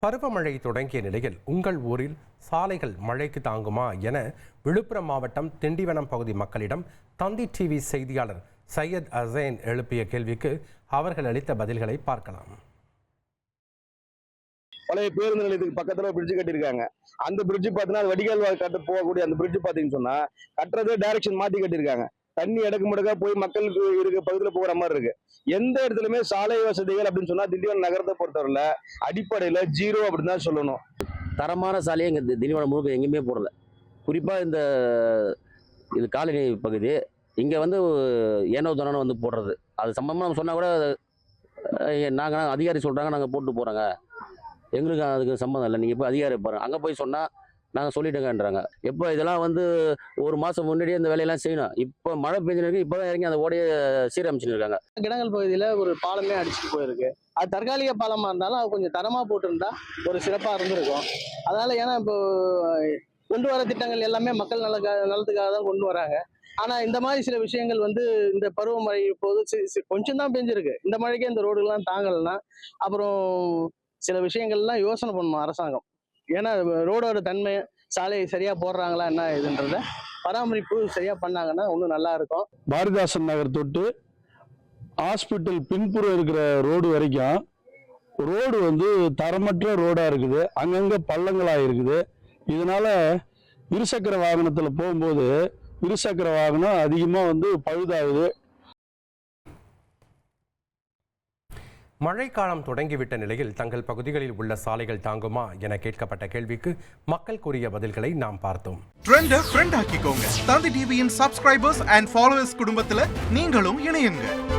பருவமழை தொடங்கிய நிலையில் உங்கள் ஊரில் சாலைகள் மழைக்கு தாங்குமா என விழுப்புரம் மாவட்டம் திண்டிவனம் பகுதி மக்களிடம் தந்தி டிவி செய்தியாளர் சையத் அசைன் எழுப்பிய கேள்விக்கு அவர்கள் அளித்த பதில்களை பார்க்கலாம். பழைய பேருந்து நிலையத்துக்கு பக்கத்துல பிரிட்ஜ் கட்டியிருக்காங்க. அந்த பிரிட்ஜ் பார்த்தீங்கன்னா வடிகால் கட்ட போகக்கூடிய அந்த பிரிட்ஜ் பார்த்தீங்கன்னு சொன்னா கட்டுறதே டைரக்ஷன் மாத்தி கட்டியிருக்காங்க. தண்ணி இடக்கு முடக்கா போய் மக்களுக்கு இருக்க பகுதியில் போகிற மாதிரி இருக்கு. எந்த இடத்துலயுமே சாலை வசதிகள் அப்படின்னு சொன்னா திண்டிவனம் நகரத்தை பொறுத்தவரையில அடிப்படையில 0 அப்படின்னு தான் சொல்லணும். தரமான சாலையை இங்கே திண்டிவனம் முழுக்க எங்கேயுமே போடல. குறிப்பாக இது காலனி பகுதி இங்கே ஏனோ தானோ போடுறது. அது சம்பந்தமாக நம்ம சொன்னால் கூட நாங்கள் அதிகாரி சொல்கிறாங்க நாங்கள் போட்டு போகிறோங்க, எங்களுக்கு அதுக்கு சம்மந்தம் இல்லை, நீங்கள் போய் அதிகாரி பாருங்க, அங்கே போய் சொன்னால் நாங்கள் சொல்லிட்டோங்கன்றாங்க. எப்போ இதெல்லாம் ஒரு மாதம் முன்னாடியே இந்த வேலையெல்லாம் செய்யணும். இப்போ மழை பெஞ்சிருக்கு, இப்போ தான் இறங்கி அந்த ஓடையை சீரமைச்சுன்னு இருக்காங்க. கிடங்கல் பகுதியில் ஒரு பாலமே அடிச்சுட்டு போயிருக்கு. அது தற்காலிக பாலமாக இருந்தாலும் அது கொஞ்சம் தரமாக போட்டிருந்தா ஒரு சிறப்பாக இருந்திருக்கும். அதனால் ஏன்னா இப்போ கொண்டு வர திட்டங்கள் எல்லாமே மக்கள் நலத்துக்காக தான் கொண்டு வராங்க. ஆனால் இந்த மாதிரி சில விஷயங்கள் இந்த பருவமழை போது கொஞ்சம் தான் பெஞ்சிருக்கு. இந்த மழைக்கே இந்த ரோடுகள்லாம் தாங்கலைன்னா அப்புறம் சில விஷயங்கள்லாம் யோசனை பண்ணணும் அரசாங்கம். ஏன்னா ரோடோட தன்மை, சாலையை சரியா போடுறாங்களா என்ன இதுன்றத பராமரிப்பு சரியா பண்ணாங்கன்னா இன்னும் நல்லா இருக்கும். பாரதிதாசன் நகர் தொட்டு ஹாஸ்பிட்டல் பின்புறம் இருக்கிற ரோடு வரைக்கும் ரோடு தரமற்ற ரோடா இருக்குது. அங்கங்க பள்ளங்களா இருக்குது. இதனால இருசக்கர வாகனத்துல போகும்போது இருசக்கர வாகனம் அதிகமா பழுதாகுது. மழைக்காலம் தொடங்கிவிட்ட நிலையில் தங்கள் பகுதிகளில் உள்ள சாலைகள் தாங்குமா என கேட்கப்பட்ட கேள்விக்கு மக்கள் கூறிய பதில்களை நாம் பார்த்தோம். ட்ரெண்ட் ஆக்கிக்கோங்க. தந்தி டிவியின் சப்ஸ்கிரைபர்ஸ் அண்ட் ஃபாலோவர்ஸ் குடும்பத்துல நீங்களும் இணையுங்க.